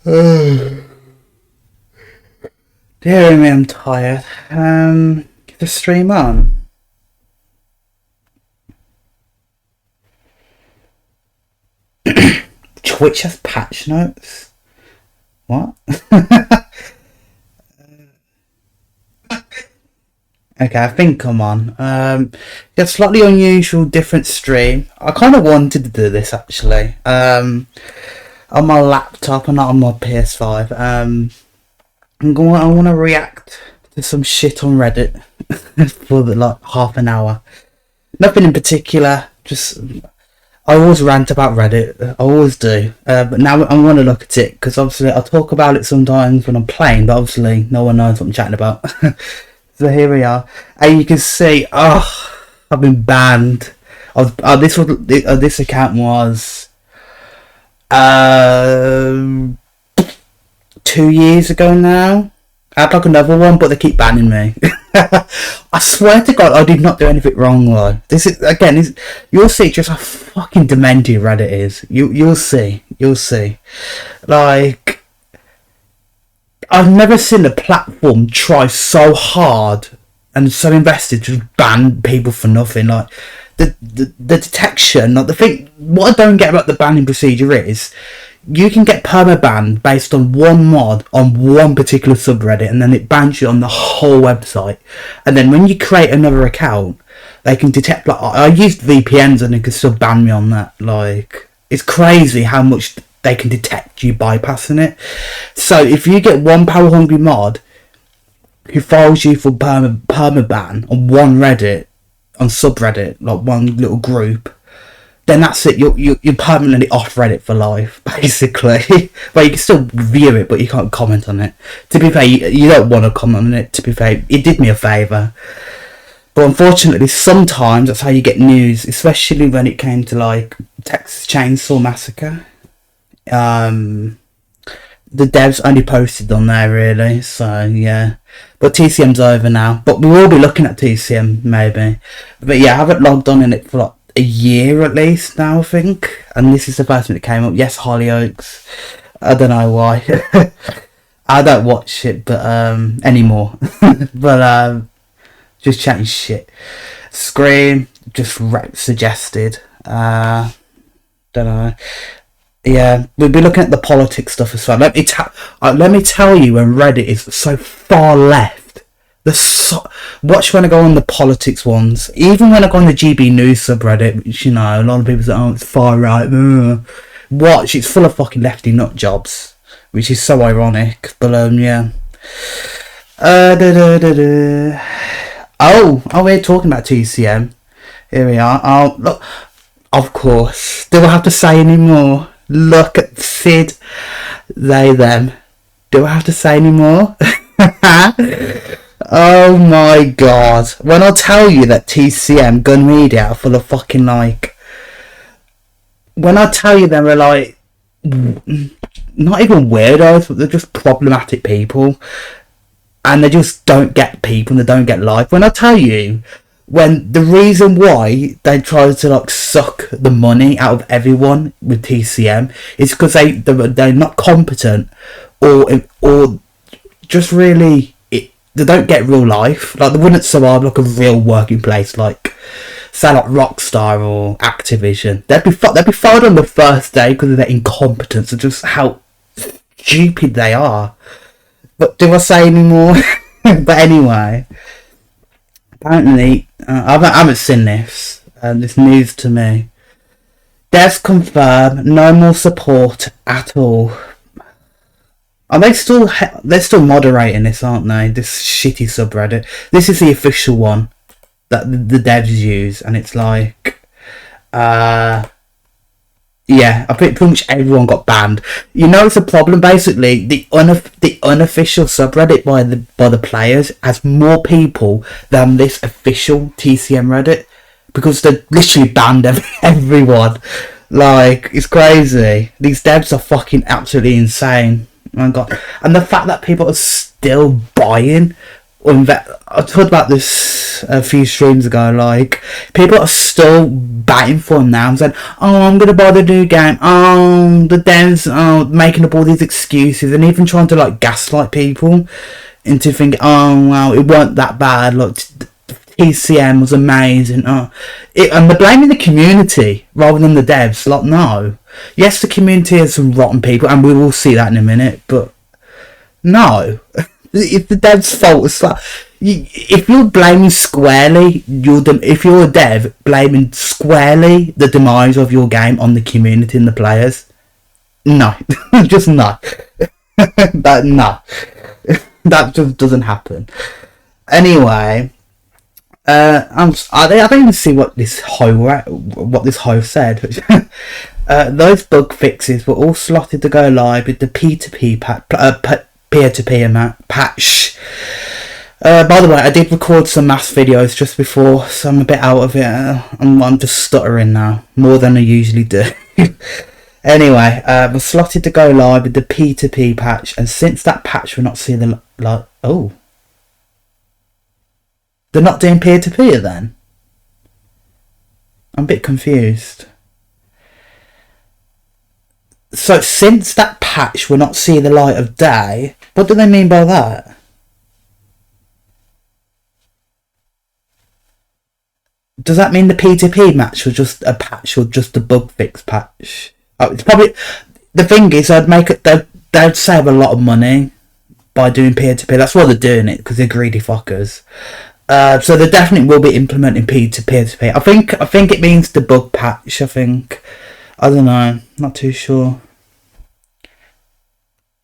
Dear me, I'm tired. Get the stream on. Twitch has patch notes? What? Okay, I think I'm on. It's a slightly unusual, different stream. I kind of wanted to do this actually. On my laptop and not on my PS5. I want to react to some shit on Reddit for like half an hour. Nothing in particular. Just I always rant about Reddit. I always do. But now I want to look at it because obviously I talk about it sometimes when I'm playing, but obviously no one knows what I'm chatting about. So here we are, and you can see. I've been banned. This account was 2 years ago now. I had like another one, but they keep banning me. I swear to God, I did not do anything wrong though. This is again, you'll see just how fucking demented Reddit is. You'll see. Like, I've never seen a platform try so hard and so invested to ban people for nothing. Like the detection, like the thing. What I don't get about the banning procedure is you can get permabanned based on one mod on one particular subreddit, and then it bans you on the whole website. And then when you create another account, they can detect. Like I used VPNs and they can still ban me on that. Like, it's crazy how much they can detect you bypassing it. So if you get one power hungry mod who files you for permaban on one Reddit, on subreddit, like one little group, then that's it. You're permanently off Reddit for life, basically. Well, you can still view it, but you can't comment on it. To be fair, you don't want to comment on it. To be fair, it did me a favour. But unfortunately, sometimes that's how you get news, especially when it came to like Texas Chainsaw Massacre. The devs only posted on there really, so yeah. But TCM's over now. But we will be looking at TCM maybe. But yeah, I haven't logged on in it for like a year at least now, I think. And this is the first one that came up. Yes, Hollyoaks. I don't know why. I don't watch it, but anymore. But just chatting shit. Scream just suggested. Don't know. Yeah, we'll be looking at the politics stuff as well. Let me tell you, when Reddit is so far left, watch when I go on the politics ones. Even when I go on the GB News subreddit, which, you know, a lot of people say, oh, it's far right. Watch, it's full of fucking lefty nut jobs, which is so ironic. But yeah. Oh, we're talking about TCM. Here we are. Oh, look. Of course. Do I have to say any more? Look at Sid. They, them. Do I have to say any more? Oh my God. When I tell you that TCM, Gun Media, are full of fucking like... When I tell you they were like... Not even weirdos, but they're just problematic people. And they just don't get people and they don't get life. When I tell you... When the reason why they try to like suck the money out of everyone with TCM is because they're not competent or just really they don't get real life. Like they wouldn't survive like a real working place like say like Rockstar or Activision. They'd be fired on the first day because of their incompetence and just how stupid they are. But do I say any more? But anyway. Apparently, I haven't seen this. This news to me. Devs confirm no more support at all. Are they still? They're still moderating this, aren't they? This shitty subreddit. This is the official one that the devs use, and it's like, yeah, I think pretty much everyone got banned. You know, it's a problem. Basically, the unofficial subreddit by the players has more people than this official TCM Reddit because they literally banned everyone. Like, it's crazy. These devs are fucking absolutely insane. Oh my God, and the fact that people are still buying I talked about this a few streams ago. Like, people are still batting for him now and saying, "Oh, I'm gonna buy the new game." Oh, the devs are making up all these excuses and even trying to like gaslight people into thinking, "Oh, well, it weren't that bad." Like, TCM was amazing. And they're blaming the community rather than the devs. Like, no, yes, the community has some rotten people, and we will see that in a minute. But no. It's the dev's fault. It's like, if you're blaming squarely, if you're a dev blaming squarely the demise of your game on the community and the players, no, just no. No, that just doesn't happen. Anyway, I don't even see what this hoe said. Those bug fixes were all slotted to go live with the P2P peer-to-peer patch. By the way, I did record some maths videos just before, so I'm a bit out of it. I'm just stuttering now, more than I usually do. Anyway, we're slotted to go live with the P2P patch, and since that patch we're not seeing the oh, they're not doing peer-to-peer then? I'm a bit confused. So since that patch we're not seeing the light of day, what do they mean by that? Does that mean the P2P match was just a patch or just a bug fix patch? Oh, it's probably, the thing is, they'd save a lot of money by doing peer-to-peer. That's why they're doing it, because they're greedy fuckers. So they definitely will be implementing peer-to-peer. I think it means the bug patch. I don't know, not too sure.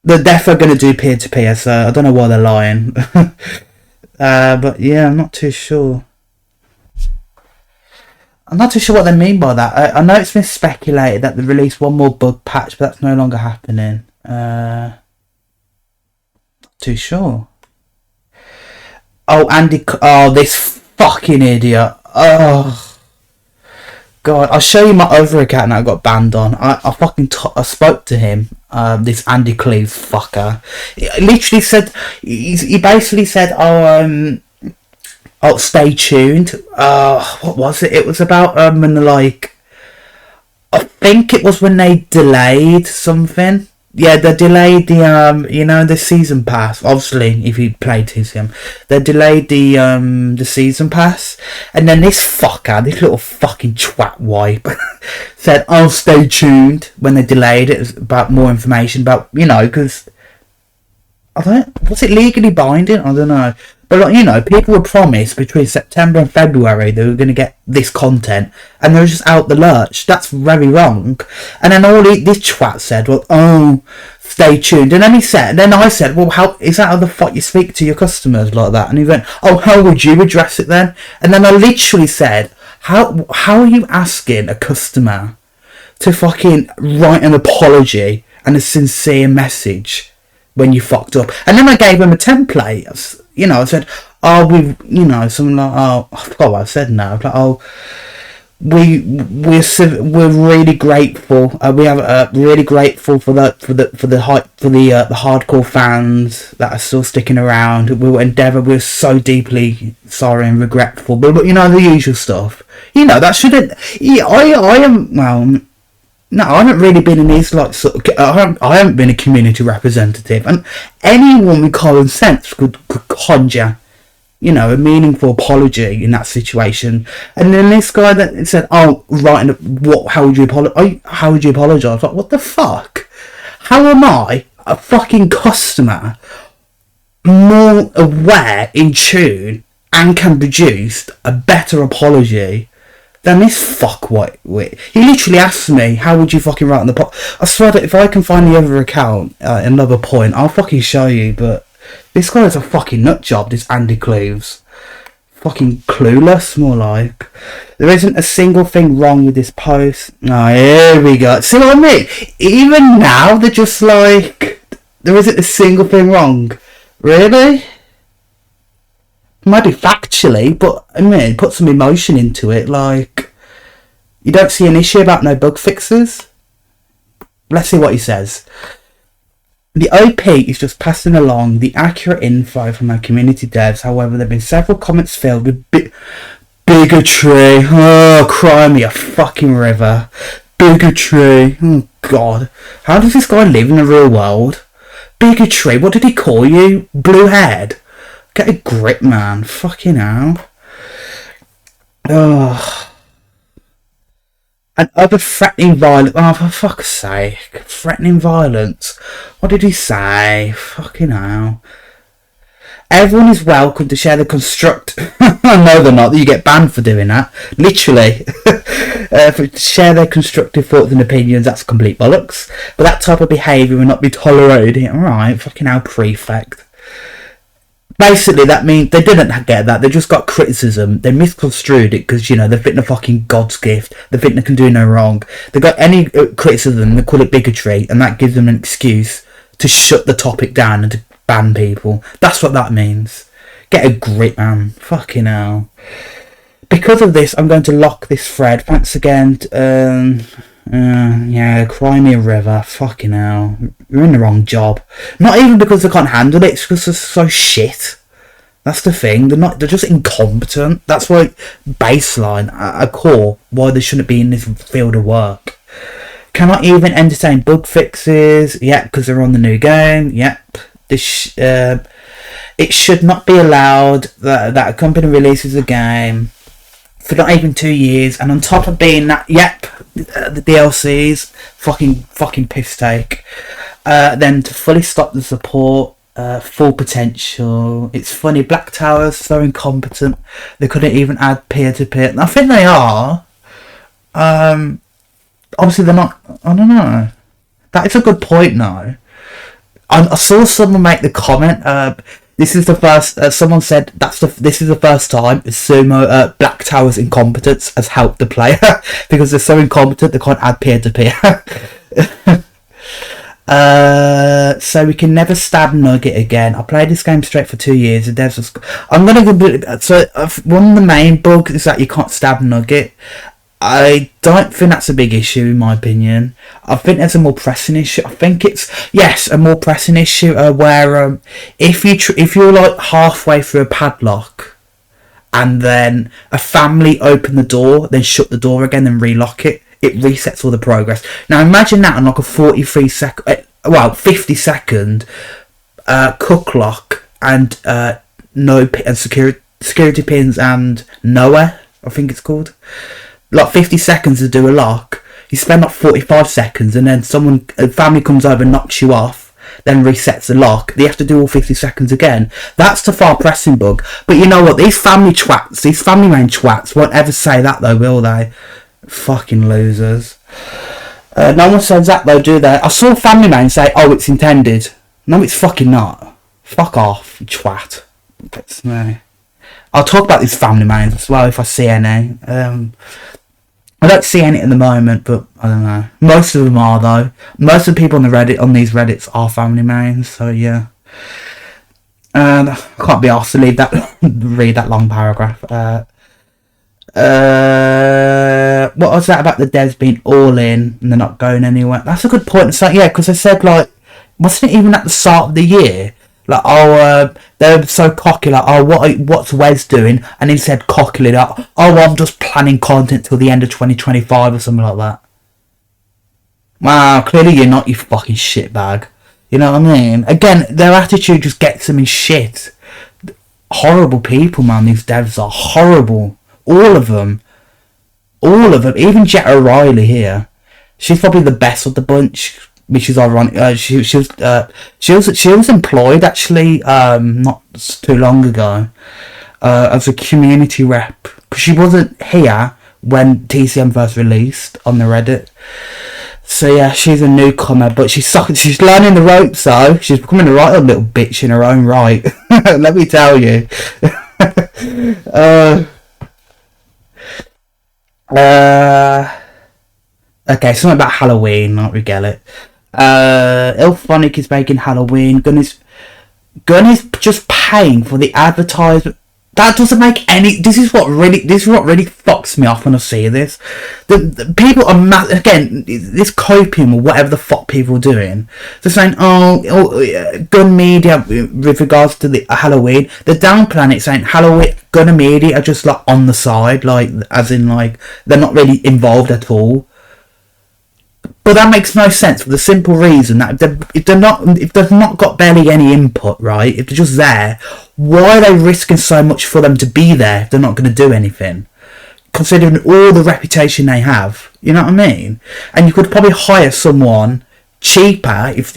They're definitely going to do peer-to-peer, so I don't know why they're lying. But yeah, I'm not too sure. I'm not too sure what they mean by that. I know it's been speculated that they released one more bug patch, but that's no longer happening. Not too sure. Oh, Andy... Oh, this fucking idiot. Oh... God, I'll show you my other account that I got banned on. I spoke to him, this Andy Cleves fucker. He literally said, he basically said, oh, stay tuned. What was it? It was about, when like, I think it was when they delayed something. Yeah, they delayed the, the season pass. Obviously, if you played TCM, they delayed the season pass. And then this fucker, this little fucking twat wipe, said, "Oh, stay tuned," when they delayed it. It was about more information about, because, was it legally binding? I don't know. But, like, people were promised between September and February they were going to get this content, and they were just out the lurch. That's very wrong. And then this twat said, "Well, oh, stay tuned." And then I said, "Well, how is that how the fuck you speak to your customers like that?" And he went, "Oh, how would you address it then?" And then I literally said, How are you asking a customer to fucking write an apology and a sincere message when you fucked up?" And then I gave him a template. I said, "Oh, something like, oh, I forgot what I said now. Like, oh, we're really grateful. We have really grateful for the hardcore fans that are still sticking around. We're so deeply sorry and regretful." But the usual stuff. That shouldn't. I am well. No, I haven't really been in these I haven't been a community representative, and anyone with common sense could conjure, a meaningful apology in that situation. And then this guy that said, "Oh, right, how would you apologize?" How would you apologize? Like, what the fuck? How am I, a fucking customer, more aware, in tune, and can produce a better apology than this fuckwit? He literally asked me, "How would you fucking write on the pot?" I swear that if I can find the other account, another point, I'll fucking show you. But this guy is a fucking nut job, this Andy Cleves. Fucking clueless, more like. There isn't a single thing wrong with this post. Oh, here we go. See what I mean? Even now, they're just like, there isn't a single thing wrong. Really? Maybe factually, but I mean, put some emotion into it. Like, you don't see an issue about no bug fixes? Let's see what he says. The OP is just passing along the accurate info from our community devs. However, there have been several comments filled with bigotry. Oh, cry me a fucking river. Bigotry. Oh, God. How does this guy live in the real world? Bigotry. What did he call you? Blue head. Get a grip, man. Fucking hell. Oh. And other threatening violence. Oh, for fuck's sake. Threatening violence. What did he say? Fucking hell. Everyone is welcome to share the construct. No, they're not. You get banned for doing that. Literally. Share their constructive thoughts and opinions. That's complete bollocks. But that type of behaviour will not be tolerated. Alright, fucking hell, prefect. Basically, that means they didn't get that. They just got criticism. They misconstrued it because, you know, they think they're fucking God's gift. They think they can do no wrong. They got any criticism, they call it bigotry, and that gives them an excuse to shut the topic down and to ban people. That's what that means. Get a grip, man. Fucking hell. Because of this, I'm going to lock this thread. Thanks again. Yeah, cry me a river. Fucking hell. You're in the wrong job. Not even because they can't handle it, it's because they're so shit. That's the thing. They're just incompetent. That's why baseline, at core, why they shouldn't be in this field of work. Cannot even entertain bug fixes. Yep, because they're on the new game. Yep. It should not be allowed that a company releases a game for not even 2 years, and on top of being that, yep, the DLCs, fucking piss take. Then to fully stop the support, full potential. It's funny, Black Tower's so incompetent, they couldn't even add peer-to-peer. I think they are. Obviously they're not, I don't know. That is a good point now. I saw someone make the comment, this is the first. Someone said this is the first time Sumo Black Tower's incompetence has helped the player because they're so incompetent they can't add peer to peer. So we can never stab Nugget again. I played this game straight for 2 years. The devs was. I'm gonna go. So one of the main bugs is that you can't stab Nugget. I don't think that's a big issue in my opinion. I think there's a more pressing issue. I think it's a more pressing issue where if you're like halfway through a padlock and then a family open the door, then shut the door again, then relock it, it resets all the progress. Now imagine that on like a 50 second cook lock and no and security pins and nowhere, I think it's called. Like 50 seconds to do a lock, you spend like 45 seconds and then a family comes over and knocks you off, then resets the lock. They have to do all 50 seconds again. That's the far pressing bug. But you know what, these family main twats won't ever say that though, will they? Fucking losers. No one says that though, do they? I saw family main say, oh, it's intended. No, it's fucking not. Fuck off, you twat. That's me. I'll talk about these family mains as well if I see any. I don't see any at the moment, but I don't know. Most of them are though. Most of the people on these Reddits are family mains, so yeah. I can't be asked to read that long paragraph. What was that about the devs being all in and they're not going anywhere? That's a good point. So yeah, because I said like, wasn't it even at the start of the year? Like, they're so cocky, like, what's Wes doing? And he said cockily, like, I'm just planning content till the end of 2025 or something like that. Wow, clearly you're not, you fucking shitbag. You know what I mean? Again, their attitude just gets them in shit. Horrible people, man, these devs are horrible. All of them. Even Jet O'Reilly here. She's probably the best of the bunch. Which is ironic. She was employed actually not too long ago as a community rep because she wasn't here when TCM first released on the Reddit. So yeah, she's a newcomer, but she's learning the ropes though. She's becoming a right old little bitch in her own right. Let me tell you. Okay, something about Halloween. Not regret it. Ilphonic is making Halloween. Gun is just paying for the advertisement. That doesn't make any. This is what really fucks me off when I see this. The people are again this coping or whatever the fuck people are doing. They're saying, gun media with regards to the Halloween. They're downplaying it, saying Halloween gun and media are just like on the side, like as in like they're not really involved at all. But that makes no sense for the simple reason that if they've not got barely any input, right? If they're just there, why are they risking so much for them to be there if they're not going to do anything? Considering all the reputation they have, you know what I mean? And you could probably hire someone cheaper if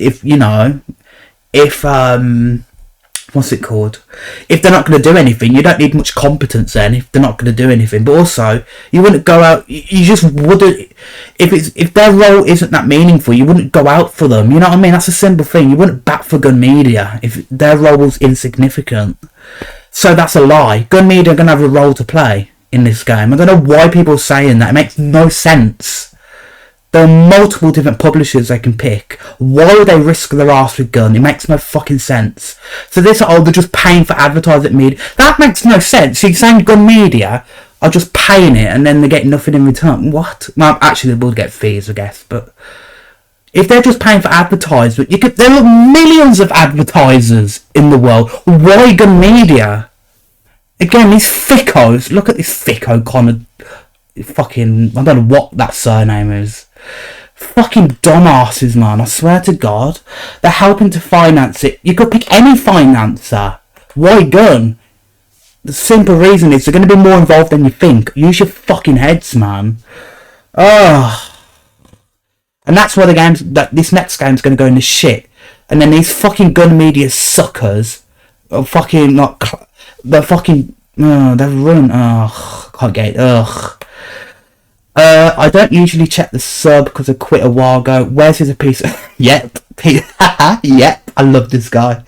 what's it called? If they're not going to do anything, you don't need much competence then if they're not going to do anything. But also, you wouldn't go out, you just wouldn't, if their role isn't that meaningful, you wouldn't go out for them, you know what I mean? That's a simple thing. You wouldn't bat for gun media if their role was insignificant. So that's a lie. Gun media are going to have a role to play in this game. I don't know why people are saying that. It makes no sense. There are multiple different publishers they can pick. Why would they risk their arse with gun? It makes no fucking sense. So this, they're just paying for advertising media. That makes no sense. So you're saying gun media are just paying it and then they get nothing in return. What? Well, actually they will get fees, I guess. But if they're just paying for advertisement, there are millions of advertisers in the world. Why gun media? Again, these thickos. Look at this thicko Connor. Fucking, I don't know what that surname is. Fucking dumbasses, man. I swear to God. They're helping to finance it. You could pick any financer. Why gun? The simple reason is they're going to be more involved than you think. Use your fucking heads, man. Oh. And that's why this next game's going to go into shit. And then these fucking gun media suckers are fucking not. They're fucking. They've ruined. Can't get it. Ugh. I don't usually check the sub because I quit a while ago. Where's his piece? Yep. Yep. I love this guy.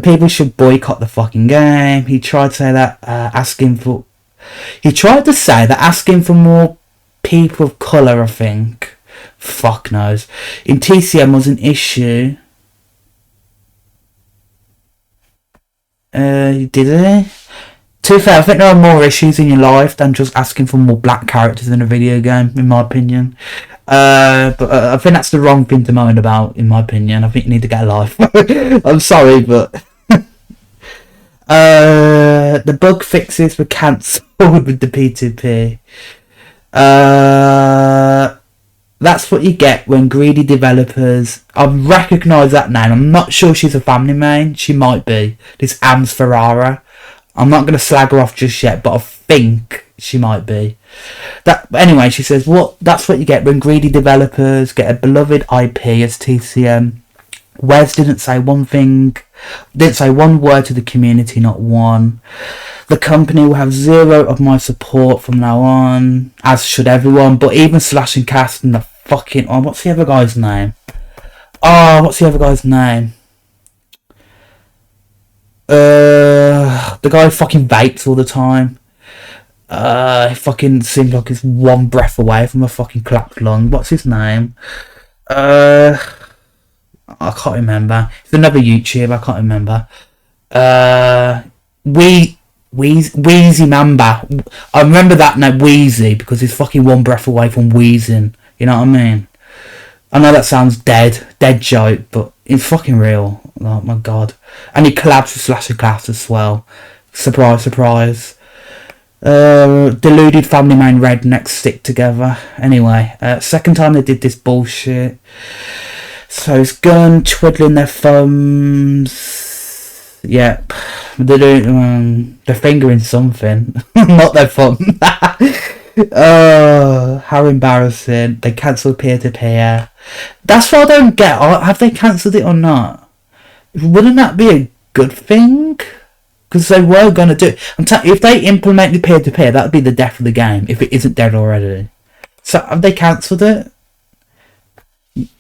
People should boycott the fucking game. He tried to say that asking for more people of colour, I think. Fuck knows. In TCM was an issue. Did he? To be fair, I think there are more issues in your life than just asking for more black characters in a video game, in my opinion. But I think that's the wrong thing to moan about, in my opinion. I think you need to get a life. I'm sorry, but... the bug fixes were cancelled with the P2P. That's what you get when greedy developers... I recognise that name. I'm not sure she's a family man. She might be. This Ams Ferrara. I'm not going to slag her off just yet, but I think she might be. Anyway, she says, that's what you get when greedy developers get a beloved IP as TCM. Wes didn't say one word to the community, not one. The company will have zero of my support from now on, as should everyone, but even Slash and Cast and the fucking... what's the other guy's name? The guy fucking vapes all the time. He fucking seems like he's one breath away from a fucking collapsed lung. What's his name? I can't remember. It's another YouTuber, I can't remember. Wheezy Mamba. I remember that name, Wheezy, because he's fucking one breath away from wheezing. You know what I mean? I know that sounds dead joke, but it's fucking real. Oh my god. And he collabs with Slash and Class as well. Surprise, surprise. Deluded family man rednecks stick together. Anyway, second time they did this bullshit. So it's gun twiddling their thumbs. Yep. They're doing, they're fingering something. Not their thumb. How embarrassing. They cancelled peer-to-peer. That's what I don't get. Have they cancelled it or not? Wouldn't that be a good thing? Because they were going to do it. If they implement the peer-to-peer, that would be the death of the game, if it isn't dead already. So have they cancelled it?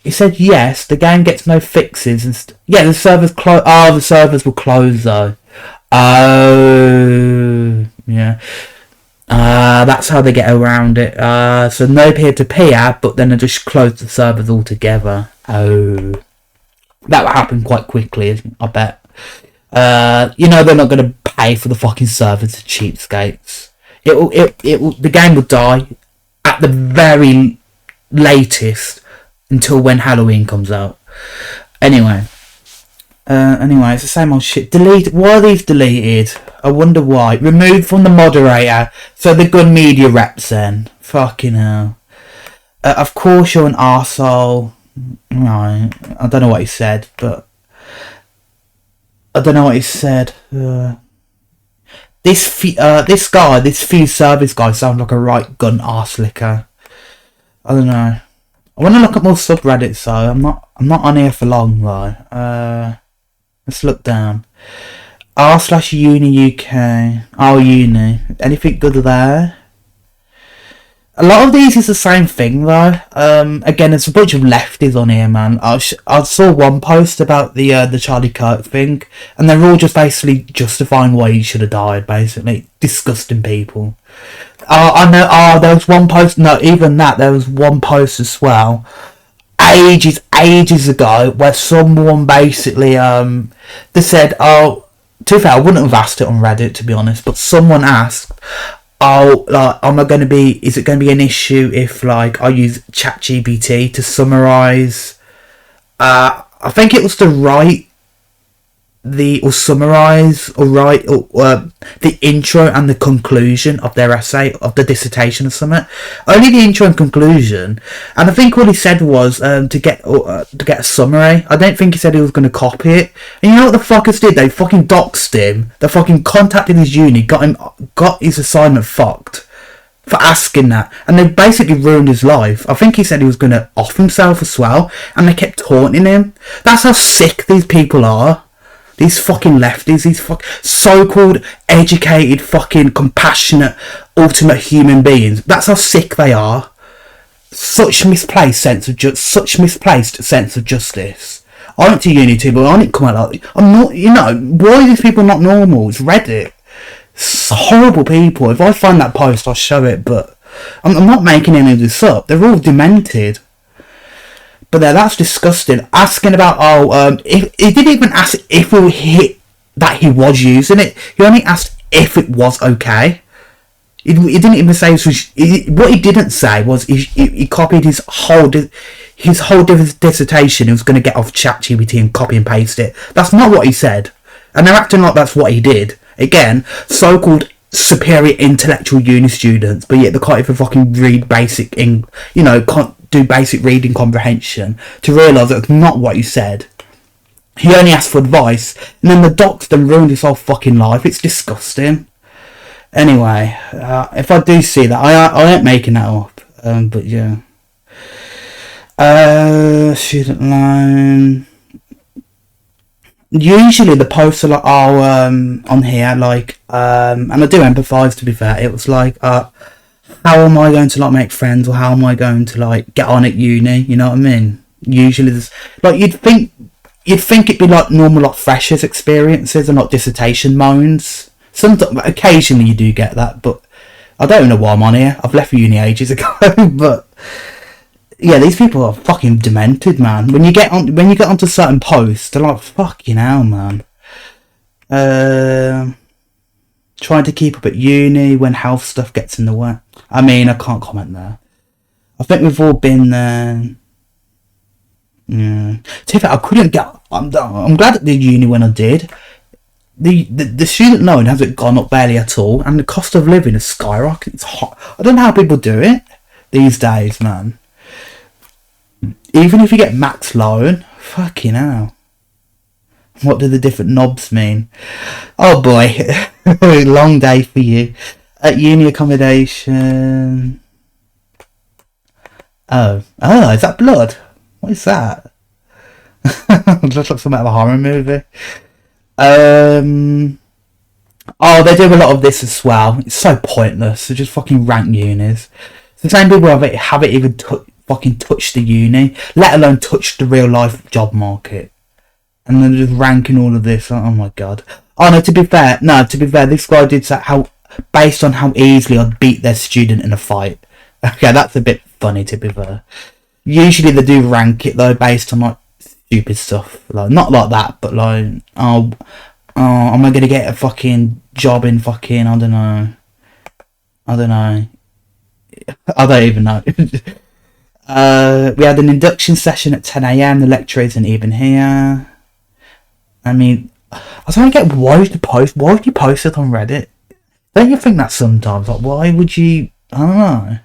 He said yes, the game gets no fixes. Yeah, the servers close. Oh, the servers will close though. Oh, yeah. That's how they get around it. So no peer-to-peer, but then they just close the servers altogether. Oh. That will happen quite quickly, I bet. They're not going to pay for the fucking servers to cheapskates. The game will die at the very latest until when Halloween comes out. Anyway, it's the same old shit. Delete. Why are these deleted? I wonder why. Removed from the moderator. So the good media reps then. Fucking hell. Of course you're an arsehole. Right. I don't know what he said, but this guy, this food service guy sounds like a right gun arse licker. I don't know. I want to look at more subreddits though. I'm not on here for long though. Let's look down. r/uni UK. Oh, uni. Anything good there? A lot of these is the same thing though. Again, there's a bunch of lefties on here, man. I saw one post about the Charlie Kirk thing, and they're all just basically justifying why he should have died. Basically, disgusting people. I know. There was one post. No, even that. There was one post as well. Ages ago, where someone basically they said, to be fair, I wouldn't have asked it on Reddit to be honest, but someone asked, is it going to be an issue if like I use ChatGPT to summarize? I think it was to write the intro and the conclusion of their essay, of the dissertation or something. Only the intro and conclusion, and I think what he said was to get a summary. I don't think he said he was going to copy it. And you know what the fuckers did? They fucking doxed him. They fucking contacted his uni, got his assignment fucked for asking that, and they basically ruined his life. I think he said he was going to off himself as well, and they kept taunting him. That's how sick these people are. These fucking lefties, these so-called educated, fucking compassionate, ultimate human beings. That's how sick they are. Such misplaced sense of justice. I went to uni too, but I didn't come out like I'm not. You know, why are these people not normal? It's Reddit. It's horrible people. If I find that post, I'll show it. But I'm not making any of this up. They're all demented. But that's disgusting. Asking about if he didn't even ask if it hit that he was using it. He only asked if it was okay. He didn't even say what he didn't say was he copied his whole dissertation. He was going to get off ChatGPT and copy and paste it. That's not what he said, and they're acting like that's what he did. Again, so-called superior intellectual uni students, but yet they can't even fucking read basic, can't do basic reading comprehension to realise that's not what he said. He only asked for advice, and then the doxed and ruined his whole fucking life. It's disgusting. Anyway, if I do see that, I ain't making that up. But yeah. Student loan. Usually the posts are like, on here, like, and I do empathise, to be fair. It was like, how am I going to like make friends, or how am I going to like get on at uni? You know what I mean? Usually there's like you'd think it'd be like normal like freshers experiences and not dissertation moans. Occasionally you do get that, but I don't know why I'm on here. I've left uni ages ago, but yeah, these people are fucking demented, man. When you get onto certain posts, they're like fucking hell, man. Trying to keep up at uni when health stuff gets in the way. I mean, I can't comment there. I think we've all been there. Yeah. To be fair, I couldn't get. I'm glad at the uni when I did. The student loan hasn't gone up barely at all, and the cost of living is skyrocketing. It's hot. I don't know how people do it these days, man. Even if you get max loan, fucking hell. What do the different knobs mean? Oh boy, long day for you. At uni accommodation. Oh, is that blood? What is that? It looks like something out of a horror movie. Oh, they do a lot of this as well. It's so pointless. They just fucking rank unis. The same people haven't even fucking touched the uni, let alone touched the real life job market. And then just ranking all of this. Oh my god. Oh no, to be fair, this guy did say based on how easily I'd beat their student in a fight. Okay, that's a bit funny, to be fair. Usually they do rank it though based on like stupid stuff. Like not like that, but like am I gonna get a fucking job in fucking, I don't know. I don't even know. We had an induction session at 10 a.m. The lecturer isn't even here. I mean, I don't get why would you post it on Reddit? Don't you think that sometimes? Like, why would you? I don't know.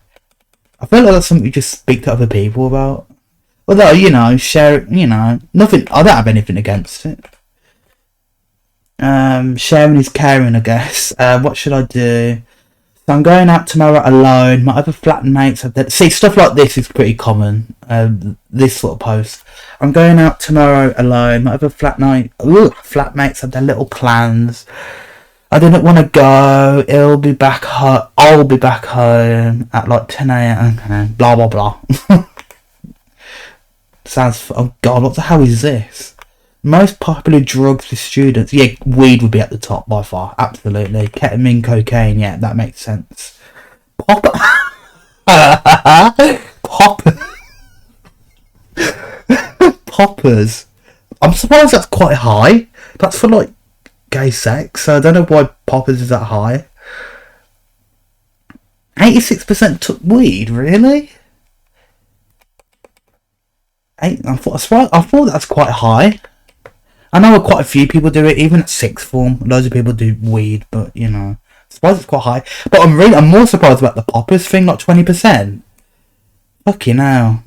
I feel like that's something you just speak to other people about. Although, share it, nothing. I don't have anything against it. Sharing is caring, I guess. What should I do? So I'm going out tomorrow alone. My other flatmates have see, stuff like this is pretty common. This sort of post. I'm going out tomorrow alone. My other flatmates have their little plans. I didn't want to go. I'll be back home at like 10 a.m. Okay. Blah blah blah. Sounds. Oh god, what the hell is this? Most popular drugs for students. Yeah, weed would be at the top by far. Absolutely. Ketamine, cocaine. Yeah, that makes sense. Poppers. I'm surprised that's quite high. That's for like gay sex. So I don't know why poppers is that high. 86% took weed. Really? I thought that's quite high. I know quite a few people do it, even at sixth form. Loads of people do weed, but I suppose it's quite high. But I'm more surprised about the poppers thing, like 20%. Fucking hell.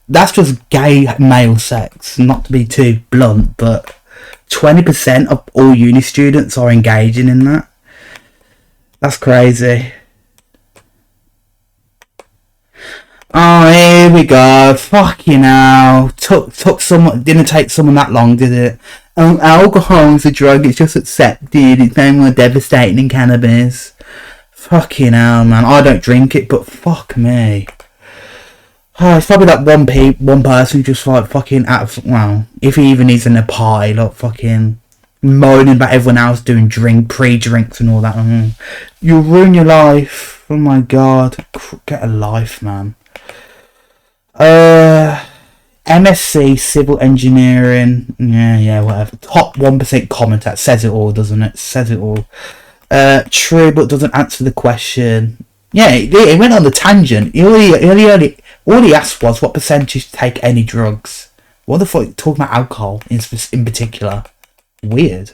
That's just gay male sex. Not to be too blunt, but 20% of all uni students are engaging in that. That's crazy. Oh, here we go. Fucking hell. Didn't take someone that long, did it? Alcohol is a drug, it's just accepted. It's no more devastating than cannabis. Fucking hell, man. I don't drink it, but fuck me. Oh, it's probably that one person who just like fucking if he even is in a party, like fucking moaning about everyone else doing pre-drinks and all that. You'll ruin your life. Oh my god. Get a life, man. MSc Civil Engineering. Yeah, whatever. Top 1% commenter. Says it all, doesn't it? Says it all. True, but doesn't answer the question. Yeah, he went on the tangent. All he asked was what percentage to take any drugs. What the fuck? Talking about alcohol in particular. Weird.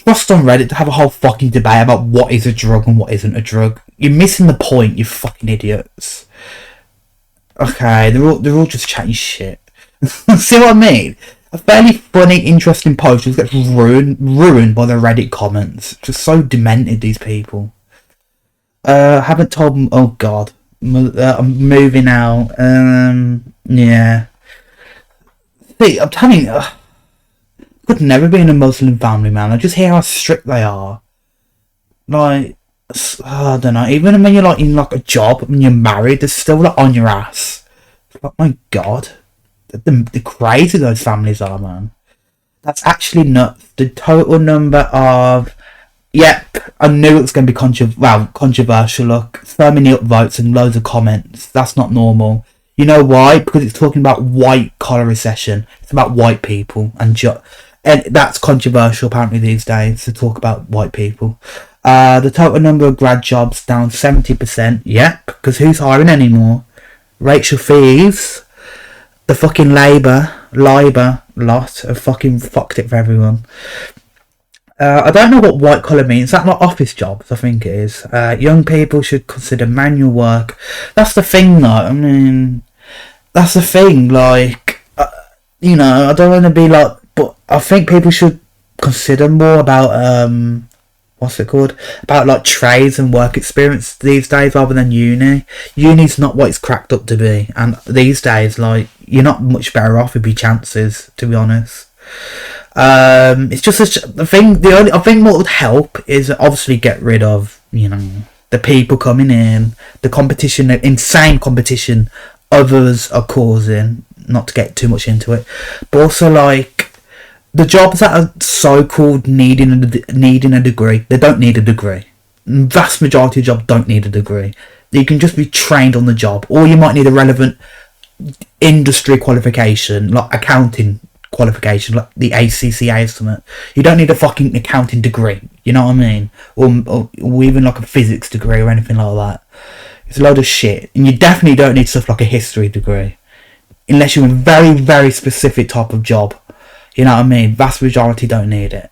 Trust on Reddit to have a whole fucking debate about what is a drug and what isn't a drug. You're missing the point, you fucking idiots. Okay, they're all just chatting shit. See what I mean? A fairly funny, interesting post just gets ruined by the Reddit comments. Just so demented, these people. Haven't told them. Oh god, I'm moving out. Yeah. See, I'm telling you. Could never be in a Muslim family, man. I just hear how strict they are. Like, I don't know. Even when you're like in like a job, when you're married, they're still like on your ass. Like, my god, the crazy those families are, man. That's actually nuts. The total number of I knew it was going to be controversial. Look, so many upvotes and loads of comments. That's not normal. You know why? Because it's talking about white collar recession. It's about white people and that's controversial apparently these days to talk about white people. The total number of grad jobs down 70%. Yep, because who's hiring anymore? Rachel Fees, the fucking Labour lot have fucking fucked it for everyone. I don't know what white collar means. Is that not office jobs? I think it is. Young people should consider manual work. That's the thing, though. I mean, that's the thing. Like, I don't want to be like, but I think people should consider more about what's it called? About like trades and work experience these days rather than uni. Uni's not what it's cracked up to be, and these days, like, you're not much better off with your chances, to be honest. It's just the thing. I think what would help is obviously get rid of the people coming in, the competition, the insane competition others are causing. Not to get too much into it, but also like the jobs that are so-called needing a degree, they don't need a degree. Vast majority of jobs don't need a degree. You can just be trained on the job, or you might need a relevant industry qualification, like accounting qualification, like the ACCA or something. You don't need a fucking accounting degree, you know what I mean? Or even like a physics degree or anything like that. It's a load of shit. And you definitely don't need stuff like a history degree. Unless you're in a very, very specific type of job. You know what I mean? Vast majority don't need it.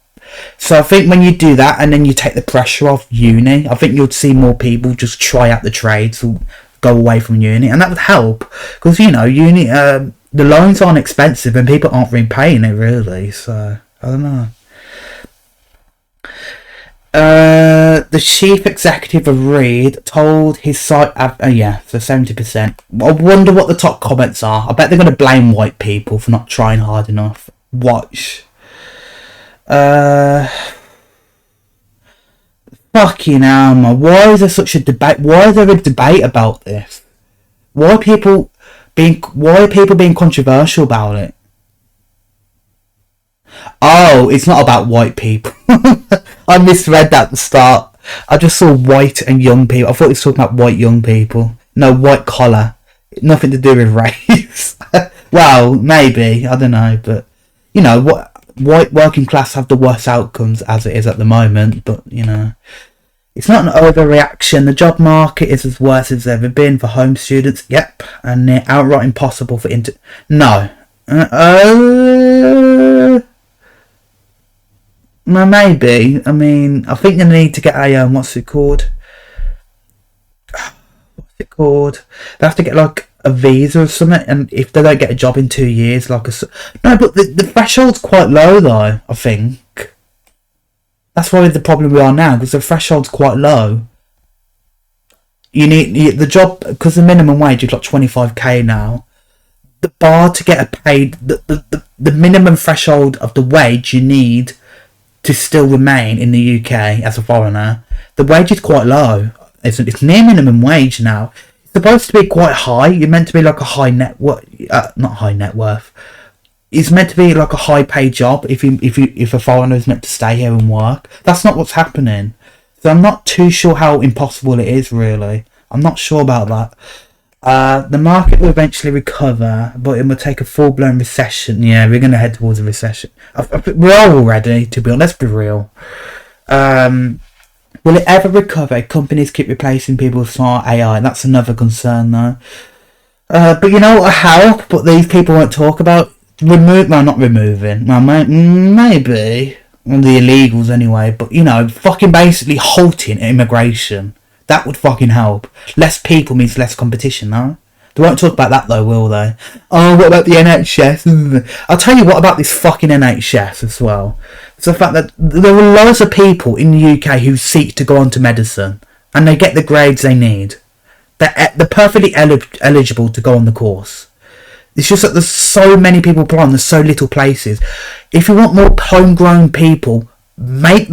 So I think when you do that and then you take the pressure off uni, I think you'll see more people just try out the trades or go away from uni, and that would help because uni, the loans aren't expensive and people aren't really paying it really. So I don't know. The chief executive of Reed told his site, so 70%. I wonder what the top comments are. I bet they're going to blame white people for not trying hard enough. Watch. Fucking hell, man. Why is there such a debate? Why is there a debate about this? Why are people being controversial about it? Oh, it's not about white people. I misread that at the start. I just saw white and young people. I thought it was talking about white young people. No, white collar. Nothing to do with race. Well, maybe. I don't know. But, what? White working class have the worst outcomes as it is at the moment. But, it's not an overreaction. The job market is as worse as it's ever been for home students. Yep. And near outright impossible for No. No, maybe. I mean, I think they need to get a, what's it called? They have to get, like, a visa or something, and if they don't get a job in 2 years, no, but the threshold's quite low, though, I think. That's probably the problem we are now, because the threshold's quite low. You need the job, because the minimum wage is like 25k now. The bar to get a paid, the minimum threshold of the wage you need to still remain in the UK as a foreigner, the wage is quite low. It's near minimum wage now. It's supposed to be quite high. You're meant to be like a high net worth, not high net worth. It's meant to be like a high paid job if a foreigner is meant to stay here and work. That's not what's happening. So I'm not too sure how impossible it is, really. I'm not sure about that. The market will eventually recover, but it will take a full-blown recession. Yeah, we're going to head towards a recession. We're already, to be honest, let's be real. Will it ever recover? Companies keep replacing people with smart AI. That's another concern, though. But you know what will help, but these people won't talk about? Not removing. Well, maybe. Well, the illegals anyway. But, fucking basically halting immigration. That would fucking help. Less people means less competition, no? They won't talk about that, though, will they? Oh, what about the NHS? I'll tell you what about this fucking NHS as well. It's the fact that there are loads of people in the UK who seek to go on to medicine, and they get the grades they need. They're perfectly eligible to go on the course. It's just that there's so many people applying, there's so little places. If you want more homegrown people, make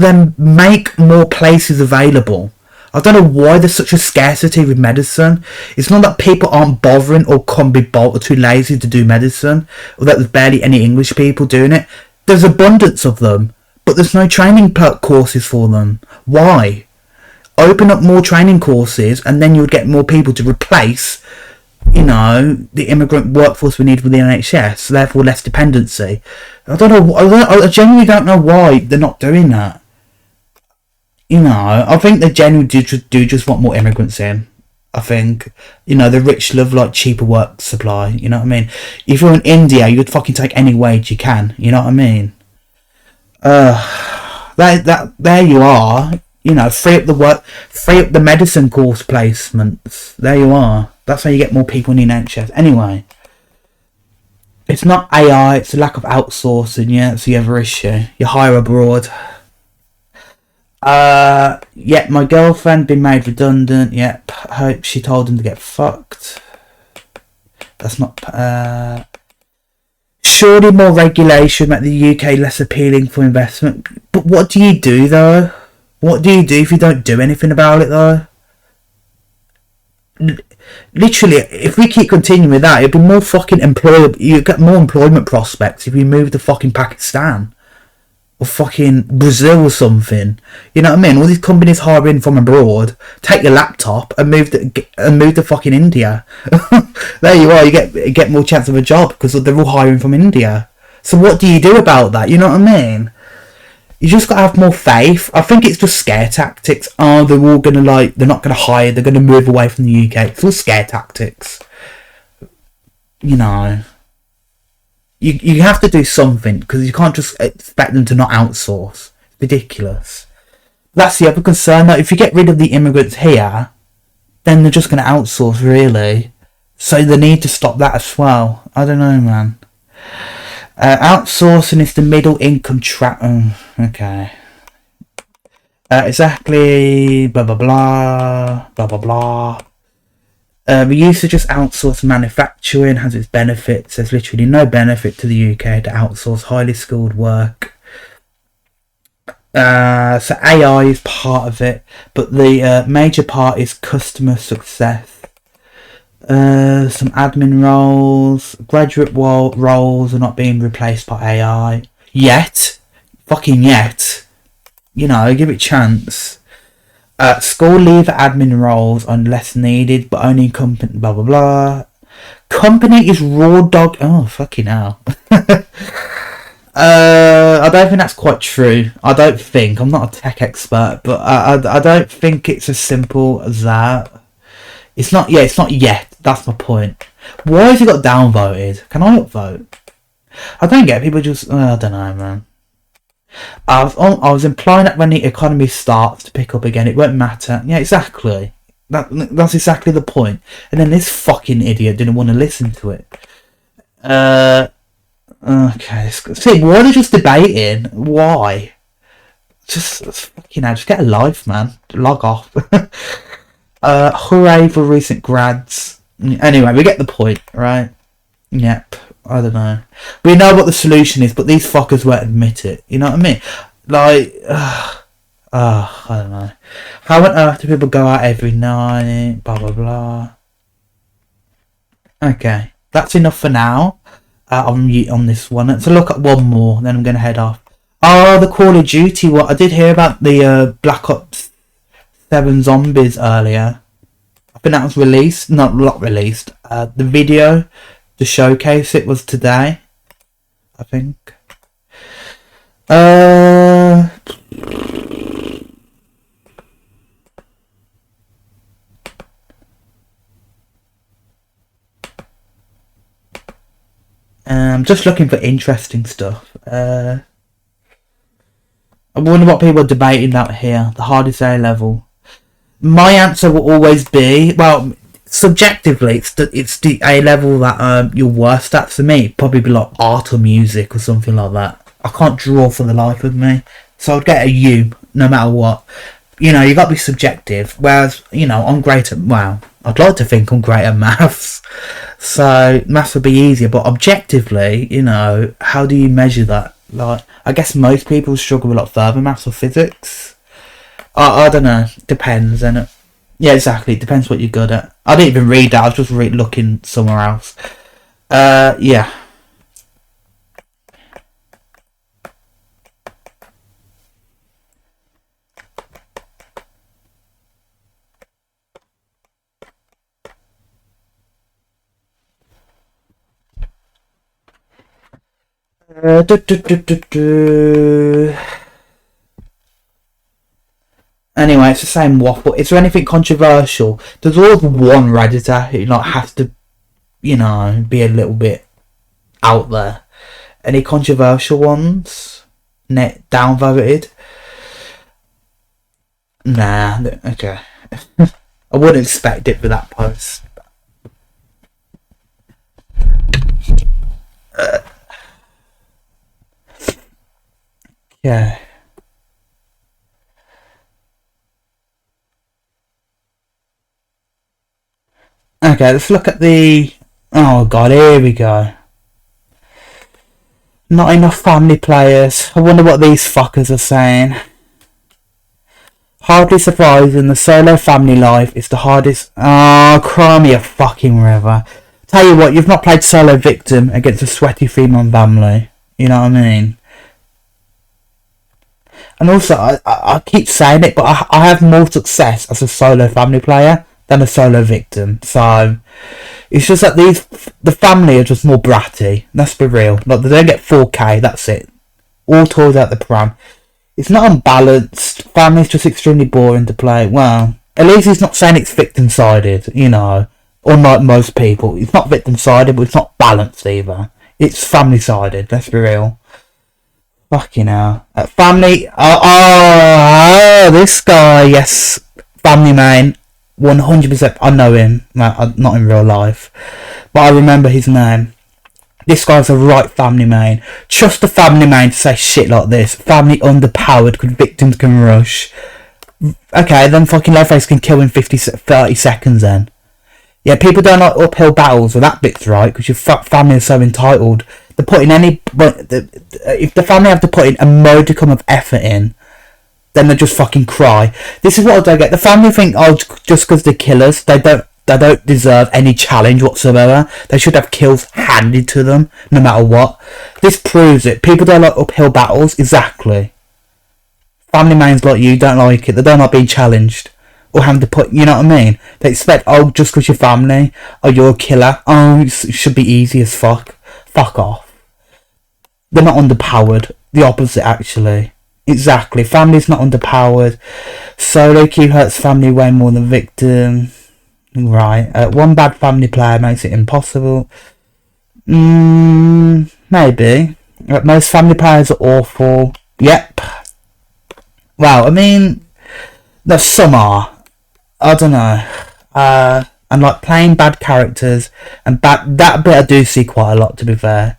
more places available. I don't know why there's such a scarcity with medicine. It's not that people aren't bothering or can't be bothered or too lazy to do medicine, or that there's barely any English people doing it. There's abundance of them, but there's no training courses for them. Why? Open up more training courses and then you would get more people to replace, the immigrant workforce we need with the NHS, therefore less dependency. I genuinely don't know why they're not doing that. I think they genuinely do just want more immigrants in. I think, the rich love, like, cheaper work supply, you know what I mean? If you're in India, you'd fucking take any wage you can, you know what I mean? There you are, free up the medicine course placements. There you are. That's how you get more people in the NHS. Anyway, it's not AI, it's a lack of outsourcing, yeah, it's the other issue. You hire abroad. My girlfriend been made redundant. Yep, hope she told him to get fucked. That's not. Surely more regulation make the UK less appealing for investment. But what do you do though? What do you do if you don't do anything about it though? Literally, if we keep continuing with that, it'll be more fucking you get more employment prospects if you move to fucking Pakistan. Or fucking Brazil or something. You know what I mean? All these companies hiring from abroad. Take your laptop and move to fucking India. There you are. You get more chance of a job because they're all hiring from India. So what do you do about that? You know what I mean? You just gotta have more faith. I think it's just scare tactics. Oh, they're all gonna they're not gonna hire, they're gonna move away from the UK. It's all scare tactics. You know. You have to do something, because you can't just expect them to not outsource. It's ridiculous. That's the other concern. That if you get rid of the immigrants here, then they're just gonna outsource, really. So they need to stop that as well. I don't know, man. Outsourcing is the middle income trap. Okay. Exactly. Blah blah blah. Blah blah blah. We used to just outsource manufacturing, has its benefits. There's literally no benefit to the UK to outsource highly skilled work. So AI is part of it, but the major part is customer success. Some admin roles, graduate roles are not being replaced by AI yet. Fucking yet. You know, give it a chance. School leaver admin roles are less needed, but only company. Blah blah blah. Company is raw dog. Oh fucking hell. I don't think that's quite true. I don't think. I'm not a tech expert, but I don't think it's as simple as that. It's not. Yeah, it's not yet. That's my point. Why has it got downvoted? Can I upvote? I don't get it. People just. I don't know, man. I was implying that when the economy starts to pick up again, it won't matter. Yeah, exactly. That's exactly the point. And then this fucking idiot didn't want to listen to it. Okay. See, why are they just debating? Why? Just fucking hell. Just get a life, man. Log off. Hooray for recent grads. Anyway, we get the point, right? Yep. I don't know. We know what the solution is, but these fuckers won't admit it. You know what I mean? Like, I don't know. How on earth do people go out every night? Blah blah blah. Okay, that's enough for now. On this one. Let's look at one more, then I'm gonna head off. Oh, the Call of Duty one. I did hear about the Black Ops 7 Zombies earlier. I think that was released. Not released. The video to showcase it was today, I think. I'm just looking for interesting stuff. I wonder what people are debating out here. The hardest A level. My answer will always be, well, subjectively, it's the A level that you're worst at. For me, probably be like art or music or something like that. I can't draw for the life of me, so I'd get a U no matter what. You know, you got to be subjective. Whereas, you know, I'm great at, well, I'd like to think I'm great at maths, so maths would be easier. But objectively, you know, how do you measure that? Like, I guess most people struggle with like further maths or physics. I don't know. Depends, and yeah, exactly. It depends what you're good at. I didn't even read that. I was just looking somewhere else. Yeah. Anyway, it's the same waffle. Is there anything controversial? There's always one Redditor who like has to, you know, be a little bit out there. Any controversial ones? Net downvoted? Nah, okay. I wouldn't expect it for that post. Yeah. Okay, let's look at the... Oh god, here we go. Not enough family players. I wonder what these fuckers are saying. Hardly surprising, the solo family life is the hardest... Oh, cry me a fucking river. Tell you what, you've not played solo victim against a sweaty female family. You know what I mean? And also, I keep saying it, but I have more success as a solo family player than a solo victim. So it's just that the family are just more bratty. Let's be real. Like, they don't get 4K. That's it. All toys out the pram. It's not unbalanced. Family's just extremely boring to play. Well, at least he's not saying it's victim-sided, you know. Unlike most people. It's not victim-sided, but it's not balanced either. It's family-sided, let's be real. Fucking hell. Family... this guy, yes. Family main. 100%. I know him. Not in real life. But I remember his name. This guy's a right family main. Trust the family main to say shit like this. Family underpowered because victims can rush. Okay, then fucking Leatherface can kill in 30 seconds then. Yeah, people don't like uphill battles. Well, that bit's right, because your family are so entitled. They're putting if the family have to put in a modicum of effort in, then they just fucking cry. This is what I don't get. The family think, oh, just because they're killers, they don't deserve any challenge whatsoever. They should have kills handed to them, no matter what. This proves it. People don't like uphill battles. Exactly. Family mains like you don't like it. They don't like being challenged. Or having to put, you know what I mean? They expect, oh, just because you're family, oh, you're a killer. Oh, it should be easy as fuck. Fuck off. They're not underpowered. The opposite, actually. Exactly. Family's not underpowered. Solo queue hurts family way more than victim. Right. One bad family player makes it impossible. Maybe. Most family players are awful. Yep. Well, I mean, there's some are. I don't know. And like playing bad characters and that bit I do see quite a lot, to be fair.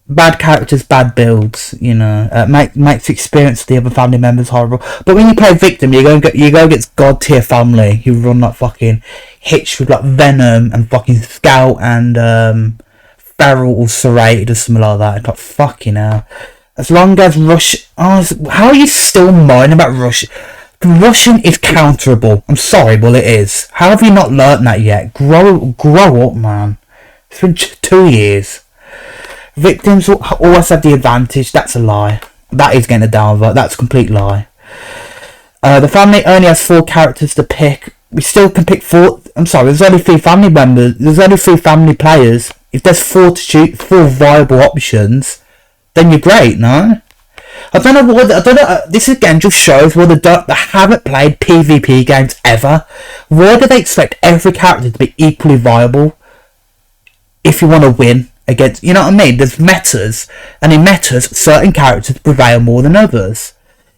Bad characters, bad builds, you know, makes the experience of the other family members horrible. But when you play victim, you go against god tier family who run like fucking Hitch with like Venom and fucking Scout and Feral or Serrated or something like that. It's like, fucking hell. As long as Rush... Oh, how are you still moaning about Rush? Russian is counterable. I'm sorry, but it is. How have you not learnt that yet? Grow up, man. It's been 2 years. Victims always have the advantage. That's a lie. That is getting a downvote. That's a complete lie. The family only has 4 characters to pick. We still can pick 4... I'm sorry, there's only 3 family members. There's only 3 family players. If there's 4 to choose, 4 viable options, then you're great, no? I don't know why. This again just shows why they haven't played PvP games ever. Why do they expect every character to be equally viable if you want to win against? You know what I mean? There's metas, and in metas, certain characters prevail more than others.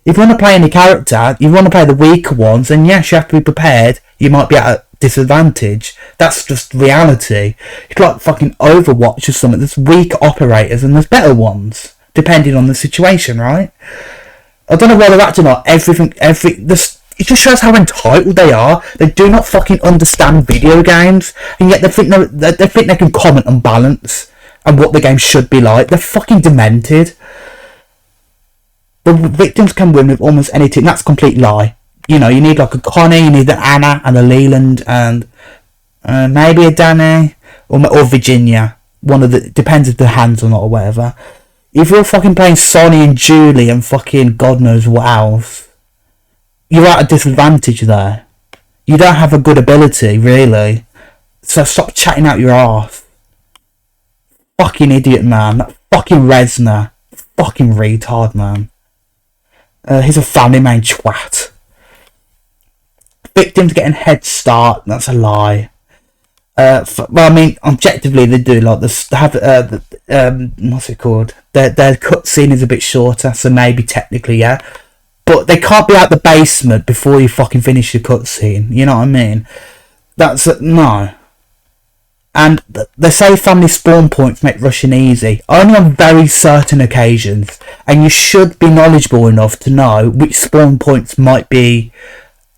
If you want to play any character, you want to play the weaker ones, then yes, you have to be prepared. You might be at a disadvantage. That's just reality. It's like fucking Overwatch or something. There's weaker operators and there's better ones, depending on the situation, right? I don't know why they're acting like everything. It just shows how entitled they are. They do not fucking understand video games, and yet they think they can comment on balance and what the game should be like. They're fucking demented. The victims can win with almost anything. That's a complete lie. You know, you need like a Connie, you need an Anna and a Leland and maybe a Danny or Virginia. One of the, depends if they're hands or not or whatever. If you're fucking playing Sonny and Julie and fucking God knows what else, you're at a disadvantage there. You don't have a good ability, really. So stop chatting out your arse. Fucking idiot, man. That fucking Resner. Fucking retard, man. He's a family main twat. Victims getting head start. That's a lie. Well, I mean, objectively they do. Like this, they have what's it called? Their cutscene is a bit shorter, so maybe technically, yeah. But they can't be out the basement before you fucking finish your cutscene. You know what I mean? That's no. And they say family spawn points make rushing easy. Only on very certain occasions. And you should be knowledgeable enough to know which spawn points might be,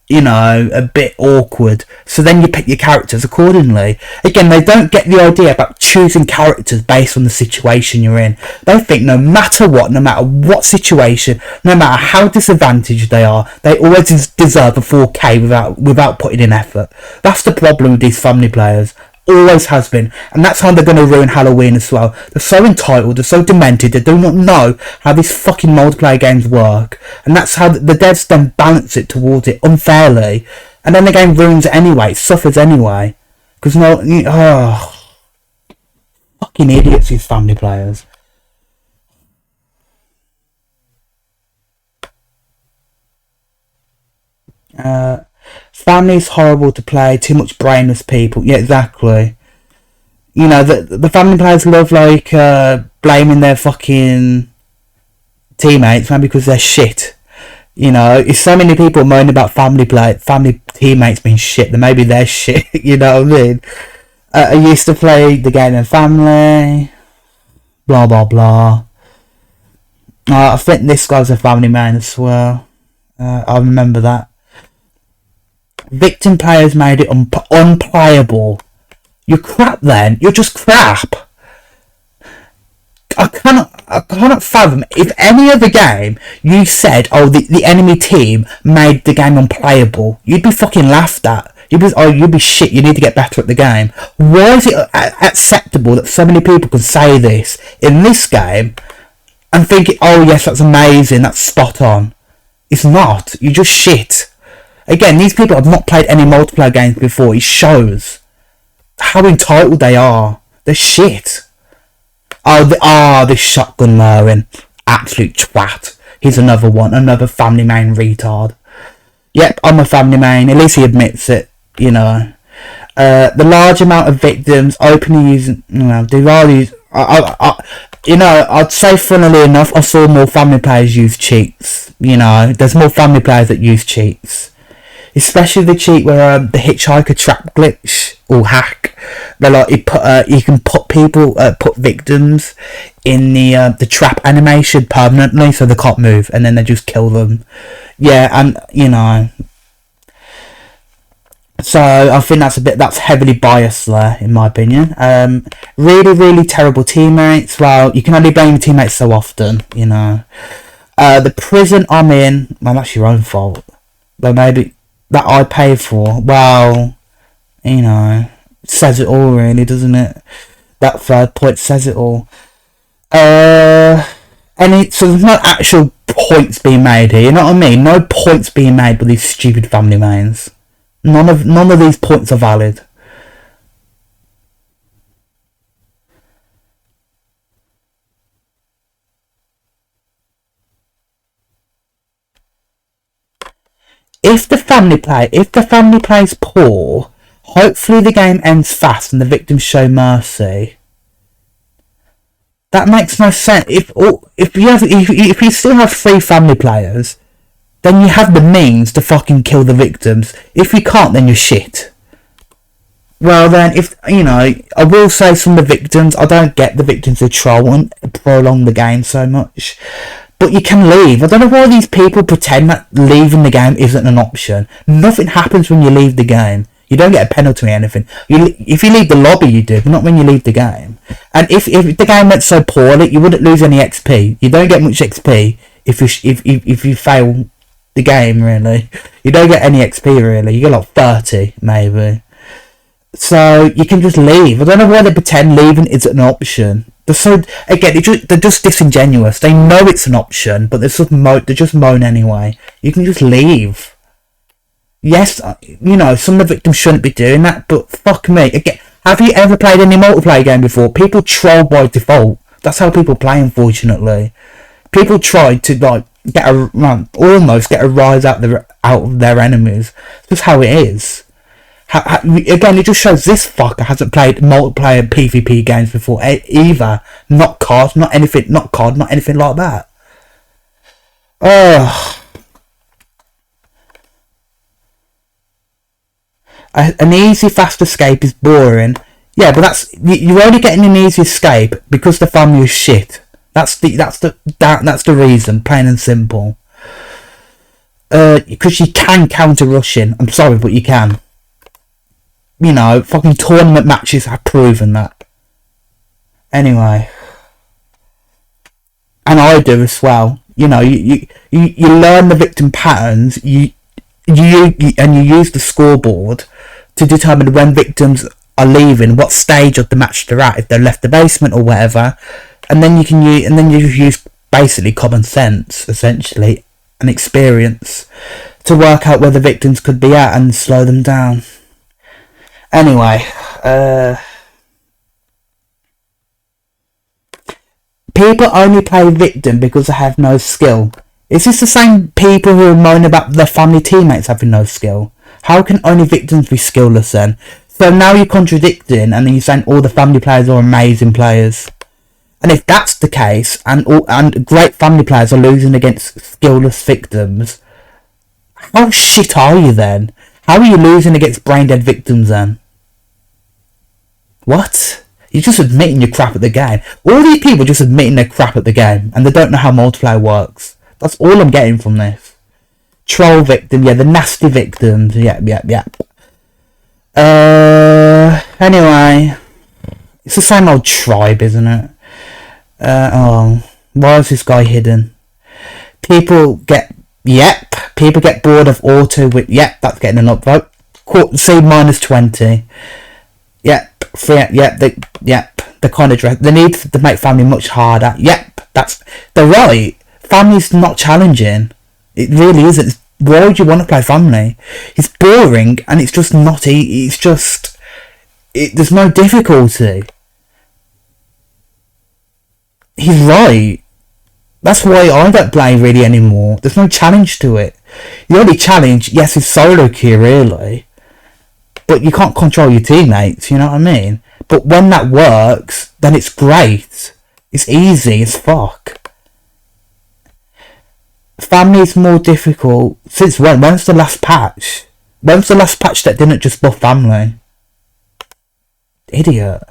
you know, a bit awkward. So then you pick your characters accordingly. Again, they don't get the idea about choosing characters based on the situation you're in. They think no matter what situation, no matter how disadvantaged they are, they always deserve a 4K without putting in effort. That's the problem with these family players. Always has been, and that's how they're going to ruin Halloween as well. They're so entitled, they're so demented, they do not know how these fucking multiplayer games work, and that's how the devs then balance it towards it unfairly, And then the game ruins it anyway. It suffers anyway. Because fucking idiots, these family players. Family's horrible to play. Too much brainless people. Yeah, exactly. You know, the family players love, like, blaming their fucking teammates, maybe because they're shit. You know, if so many people moan about family teammates being shit, then maybe they're shit. You know what I mean? I used to play the game in family. Blah blah blah. I think this guy's a family man as well. I remember that. Victim players made it unplayable. You're crap then. You're just crap. I cannot fathom if any other game you said, oh, the enemy team made the game unplayable. You'd be fucking laughed at. You'd be shit. You need to get better at the game. Why is it acceptable that so many people can say this in this game and think, oh yes, that's amazing, that's spot on? It's not. You're just shit. Again, these people have not played any multiplayer games before. It shows how entitled they are. They're shit. This shotgun Merwin. Absolute twat. He's another one. Another family main retard. Yep, I'm a family main. At least he admits it, you know. The large amount of victims openly using... I'd say, funnily enough, I saw more family players use cheats. You know, there's more family players that use cheats. Especially the cheat where the hitchhiker trap glitch or hack. Where like you can put victims in the trap animation permanently, so they can't move, and then they just kill them. Yeah, and you know. So I think that's heavily biased there, in my opinion. Really, really terrible teammates. Well, you can only blame your teammates so often, you know. The prison I'm in, well, that's your own fault. But maybe that I paid for, well, you know, says it all, really, doesn't it? That third point says it all. So there's no actual points being made here, you know what I mean? No points being made with these stupid family mains. None of these points are valid. If the family plays poor, hopefully the game ends fast and the victims show mercy. That makes no sense. If you still have 3 family players, then you have the means to fucking kill the victims. If you can't, then you're shit. Well then, I will say some of the victims, I don't get the victims who troll and prolong the game so much. But you can leave. I don't know why these people pretend that leaving the game isn't an option. Nothing happens when you leave the game. You don't get a penalty or anything. If you leave the lobby, you do, but not when you leave the game. And if the game went so poorly, you wouldn't lose any XP. You don't get much XP if you fail the game, really. You don't get any XP, really. You get like 30, maybe. So you can just leave. I don't know why they pretend leaving is an option. They're just disingenuous. They know it's an option, but they just moan anyway. You can just leave. Yes, some of the victims shouldn't be doing that, but fuck me. Again, have you ever played any multiplayer game before? People troll by default. That's how people play, unfortunately. People try to almost get a rise out of their enemies. That's how it is. Again, it just shows this fucker hasn't played multiplayer PvP games before either. Not COD, not anything like that. An easy, fast escape is boring. Yeah, but you're only getting an easy escape because the family is shit. That's the reason, plain and simple. Because you can counter rushing. I'm sorry, but you can. Fucking tournament matches have proven that. Anyway. And I do as well. You learn the victim patterns, and you use the scoreboard to determine when victims are leaving, what stage of the match they're at, if they're left the basement or whatever. And then you use basically common sense, essentially, and experience to work out where the victims could be at and slow them down. Anyway, people only play victim because they have no skill. Is this the same people who moan about their family teammates having no skill? How can only victims be skillless then? So now you're contradicting and then you're saying all the family players are amazing players. And if that's the case, and great family players are losing against skillless victims, how shit are you then? How are you losing against brain dead victims then? What? You're just admitting you're crap at the game. All these people are just admitting they're crap at the game and they don't know how multiplayer works. That's all I'm getting from this. Troll victim, yeah, the nasty victims, yep. Anyway, it's the same old tribe, isn't it? Why is this guy hidden? People get bored of auto with, that's getting an upvote. C -20. The kind of dress. They need to make family much harder. They're right. Family's not challenging. It really isn't. Why would you want to play family? It's boring and it's just not. It's just. There's no difficulty. He's right. That's why I don't play really anymore. There's no challenge to it. The only challenge, yes, is solo queue really. But you can't control your teammates, you know what I mean? But when that works, then it's great. It's easy as fuck. Family's more difficult. Since when? When's the last patch? When's the last patch that didn't just buff family? Idiot.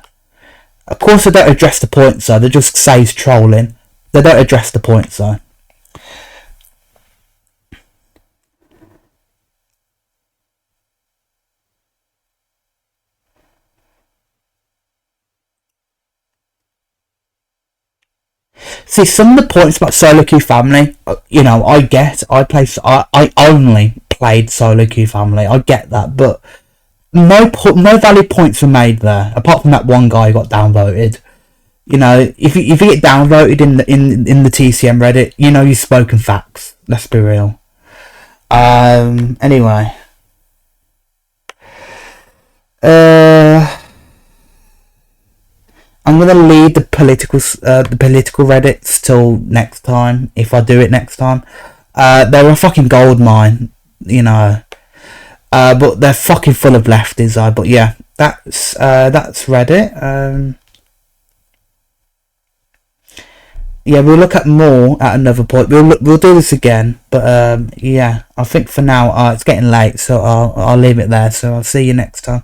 Of course they don't address the points though, they just say he's trolling. They don't address the points though. See, some of the points about solo queue family, you know, I only played solo queue family. I get that, but no valid points were made there. Apart from that one guy who got downvoted. You know, if you get downvoted in the TCM Reddit, you know you've spoken facts. Let's be real. Anyway. I'm gonna leave the political Reddits till next time, if I do it next time. They're a fucking gold mine, you know. But they're fucking full of lefties. But yeah, that's Reddit. Yeah, we'll look at more at another point. We'll do this again. But yeah, I think for now it's getting late, so I'll leave it there. So I'll see you next time.